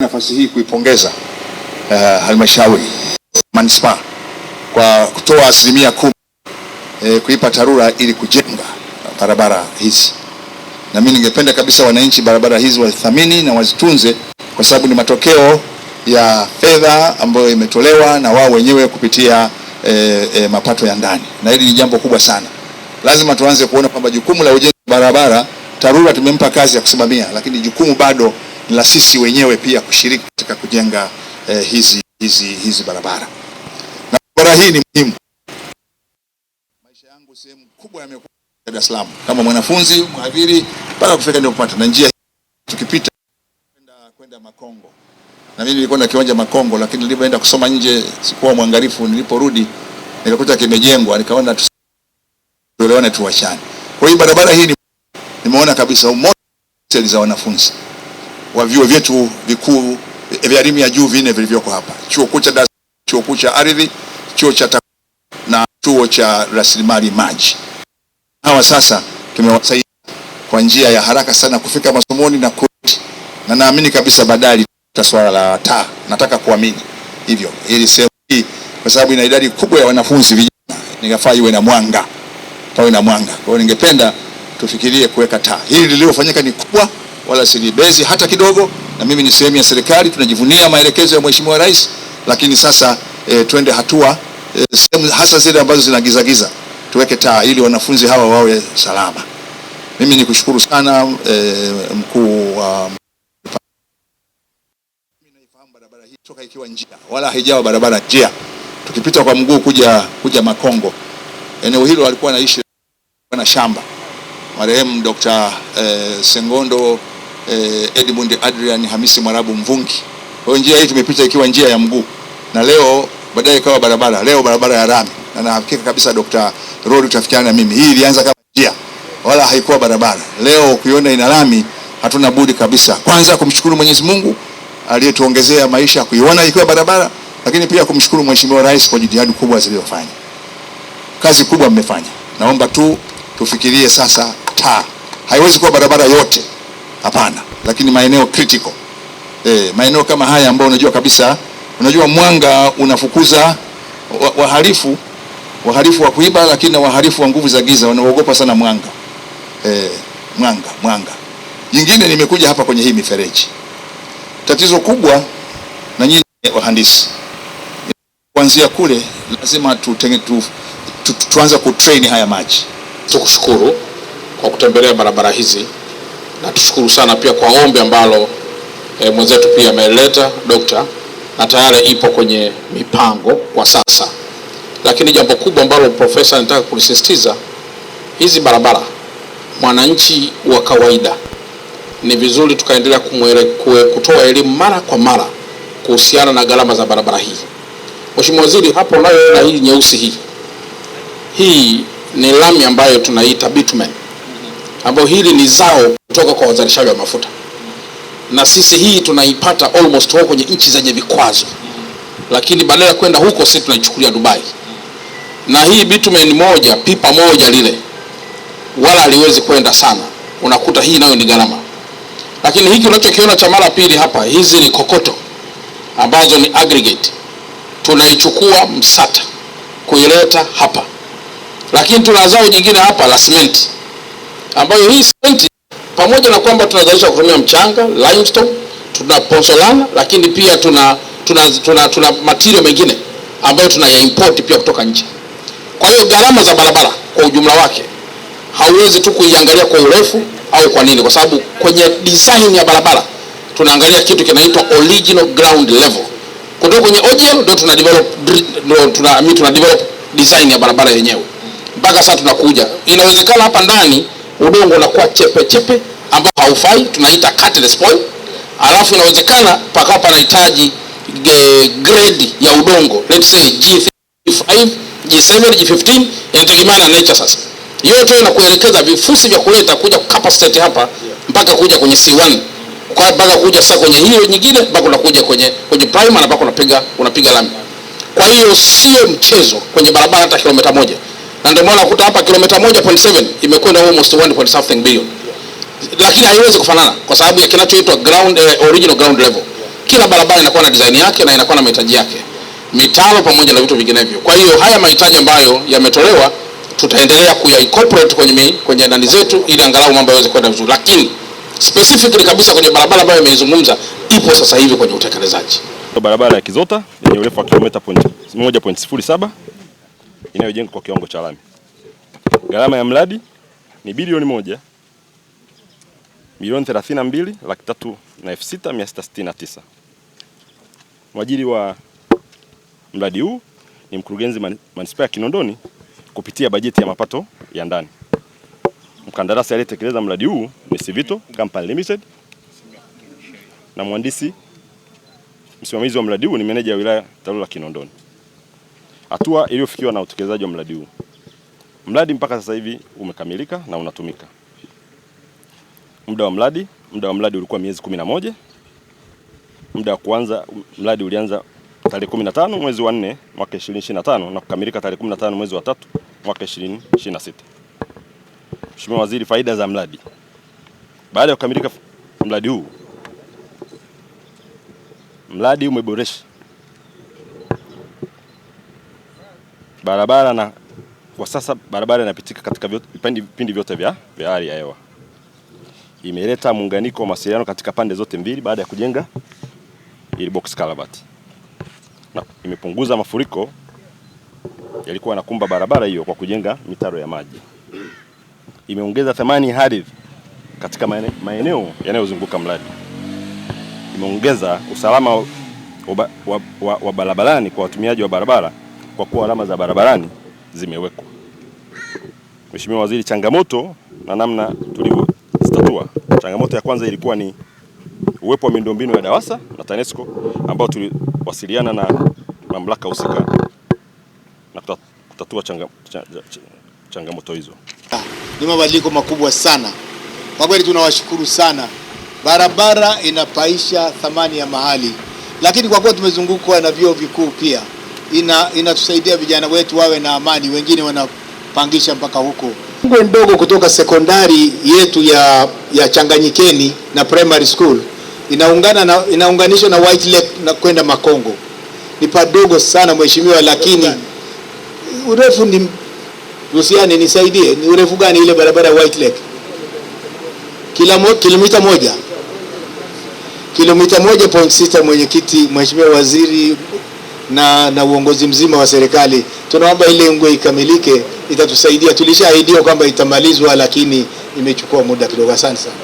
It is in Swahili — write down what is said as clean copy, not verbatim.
Nafasi hii kuipongeza halmashauri manispaa kwa kutoa 10% kuipa TARURA ili kujenga barabara hizi. Na mimi ningependa kabisa wananchi barabara hizi wathamini na wazitunze, kwa sababu ni matokeo ya fedha ambayo imetolewa na wao wenyewe kupitia mapato ya ndani, na hili ni jambo kubwa sana. Lazima tuanze kuona kwamba jukumu la ujenzi wa barabara TARURA tumempa kazi ya kusimamia, lakini jukumu bado ni la sisi wenyewe pia kushiriki katika kujenga hizi barabara. Na barabara hii ni muhimu. Maisha yangu sehemu kubwa yamekuwa Dar es Salaam kama mwanafunzi, mhadhiri, mpaka kufika ndio kupata na njia tukipita kwenda Makongo. Na mimi nilikuwa na kiwanja Makongo, lakini nilipoenda kusoma nje sikuwa mwangalifu. Niliporudi nikakuta kimejengwa, nikaona tuelewane tuachane. Kwa hiyo barabara hii nimeona kabisa umoja za wanafunzi wa vyuo vyetu vikuu vya elimu ya juu vinne vilivyoko hapa: chuo kikuu cha Dar es Salaam, chuo kikuu cha ardhi, chuo cha na chuo cha rasilimali maji. Hawa sasa tumewasaidia kwa njia ya haraka sana kufika masomoni na kurudi, na naamini kabisa baadaye swala la taa, nataka kuamini hivyo, ili sehemu hii kwa sababu ina idadi kubwa ya wanafunzi vijana, ningefaa iwe na mwanga, pawe na mwanga. Kwa hiyo ningependa tufikirie kuweka taa. Hili lililofanyika ni kubwa, wala si bezi hata kidogo, na mimi ni sehemu ya serikali, tunajivunia maelekezo ya Mheshimiwa Rais, lakini sasa twende hatua sehemu hasa zile ambazo zinagizagiza tuweke taa ili wanafunzi hawa wawe salama. Mimi nikushukuru sana mkuu wa barabara hii toka ikiwa njia wala haijawa barabara njia. Tukipita kwa mguu kuja Makongo, eneo hilo alikuwa anaishi na shamba marehemu Dr. Sengondo Edmund Adrian Hamisi Mwarabu Mvungi. Kwa hiyo njia hii tumepita ikiwa njia ya mguu, na leo baadaye ikawa barabara, leo barabara ya rami, na nahakika kabisa Dr. Road utafikiana na mimi, hii ilianza kama njia wala haikuwa barabara. Leo ukiona ina rami, hatuna budi kabisa kwanza kumshukuru Mwenyezi Mungu aliyetuongezea maisha kuiona ikiwa barabara, lakini pia kumshukuru Mheshimiwa Rais kwa jitihada kubwa zilizofanya. Kazi kubwa mmefanya. Naomba tufikirie sasa taa. Haiwezi kuwa barabara yote, hapana, lakini maeneo critical. Maeneo kama haya ambayo unajua kabisa, mwanga unafukuza wahalifu wa kuiba, lakini na wahalifu wa nguvu za giza wanaogopa sana mwanga. Mwanga. Nyingine nimekuja hapa kwenye hii mifereji. Tatizo kubwa, na nyinyi wahandisi, kuanzia kule lazima tuanze kutrain haya maji. Tukushukuru kwa kutembelea barabara hizi, na tushukuru sana pia kwa ombi ambalo mwenzetu pia ameleta dokta, na tayari ipo kwenye mipango kwa sasa. Lakini jambo kubwa ambalo profesa anataka kulisisitiza, hizi barabara, mwananchi wa kawaida ni vizuri tukaendelea kutoa elimu mara kwa mara kuhusiana na gharama za barabara hii. Mheshimiwa Waziri, hapo unayoona hii nyeusi hii ni lami ambayo tunaita bitumen, ambayo hili ni zao kutoka kwa wazalishaji wa mafuta, na sisi hii tunaipata almost huko kwenye nchi zenye vikwazo, lakini badala ya kwenda huko sisi tunaichukulia Dubai. Na hii bitumen moja, pipa moja lile wala haliwezi kwenda sana, unakuta hii nayo ni gharama. Lakini hiki unachokiona cha mara pili hapa, hizi ni kokoto ambazo ni aggregate, tunaichukua Msata kuileta hapa. Lakini tuna zao jingine hapa la simenti, ambayo hii simenti pamoja na kwamba tunazalisha kutumia mchanga, limestone, tuna pozzolana, lakini pia tuna material mengine ambayo tunaya-import pia kutoka nje. Kwa hiyo gharama za barabara kwa ujumla wake hauwezi tu kuiangalia kwa urefu au kwa nini, kwa sababu kwenye design ya barabara tunaangalia kitu kinaitwa original ground level. Kutoka kwenye OGL ndio tuna develop design ya barabara yenyewe. Mpaka sasa tunakuja, inawezekana hapa ndani udongo unakuwa chepe ambao haufai, tunaita cut spoil. Alafu inawezekana paka panahitaji grade ya udongo, let's say G5, G7, G15, inategemea na nature. Sasa yote inakuelekeza vifusi vya kuleta kuja capacity hapa mpaka kuja kwenye C1, kwa mpaka kuja sasa kwenye hiyo nyingine, mpaka unakuja kwenye primer na mpaka unapiga lami. Kwa hiyo sio mchezo kwenye barabara hata kilomita moja. Na ndio maana ukuta hapa kilomita 1.7 imekwenda almost 1.something billion. Lakini haiwezi kufanana kwa sababu ya kinachoitwa original ground level. kila barabara inakuwa na design yake na inakuwa na mahitaji yake, mitaro pamoja na vitu vinginevyo. Kwa hiyo haya mahitaji ambayo yametolewa tutaendelea kuya-incorporate kwenye ndani zetu ili angalau mambo yaweze kwenda vizuri, lakini specifically kabisa kwenye barabara ambayo imeizungumza ipo sasa hivi kwenye utekelezaji. Barabara ya Kizota yenye urefu wa kilomita 1.07 inayojengwa kwa kiwango cha lami. Gharama ya mradi ni bilioni 1,032,306,669. Mwajiri wa mradi huu ni mkurugenzi manispaa ya Kinondoni kupitia bajeti ya mapato ya ndani. Mkandarasi aliyetekeleza mradi huu ni Civito Company Limited na mhandisi msimamizi wa mradi huu ni meneja wa wilaya TARURA Kinondoni. Hatua iliyofikiwa na utekelezaji wa mradi huu. Mradi mpaka sasa hivi umekamilika na unatumika. Muda wa mradi ulikuwa miezi 11. Muda wa kuanza mradi ulianza tarehe 15 mwezi wa 4 mwaka 2025 na kukamilika tarehe 15 mwezi wa 3 mwaka 2026. Mheshimiwa Waziri, faida za mradi. Baada ya kukamilika mradi huu, mradi umeboresha barabara na kwa sasa barabara inapitika katika vipindi vyote vya hali ya hewa. Imeleta muunganiko wa mawasiliano katika pande zote mbili baada ya kujenga ili box culvert. Na imepunguza mafuriko yalikuwa yanakumba barabara hiyo kwa kujenga mitaro ya maji. Imeongeza thamani ya ardhi katika maeneo yanayozunguka mradi. Imeongeza usalama wa barabarani kwa watumiaji wa barabara kwa kuwa alama za barabarani zimewekwa. Mheshimiwa Waziri, changamoto na namna tulivyotatua. Changamoto ya kwanza ilikuwa ni uwepo wa miundombinu ya DAWASA na TANESCO ambao tuliwasiliana na mamlaka husika na kutatua changamoto hizo. Ni mabadiliko makubwa sana. Kwa kweli tunawashukuru sana. Barabara inapaisha thamani ya mahali. Lakini kwa kuwa tumezungukwa na vyuo vikuu pia inatusaidia vijana wetu wawe na amani, wengine wanapangisha mpaka huko. Ngwe ndogo kutoka sekondari yetu ya Changanyikeni na primary school inaunganishwa na White Lake na kwenda Makongo. Ni padogo sana mheshimiwa, lakini urefu ni Lusiani, nisaidie, ni urefu gani ile barabara ya White Lake? Kilomita 1.6. Mwenyekiti, Mheshimiwa Waziri na uongozi mzima wa serikali, tunaomba ile ngwe ikamilike, itatusaidia. Tulishaahidiwa kwamba itamalizwa, lakini imechukua muda kidogo. Asante sana.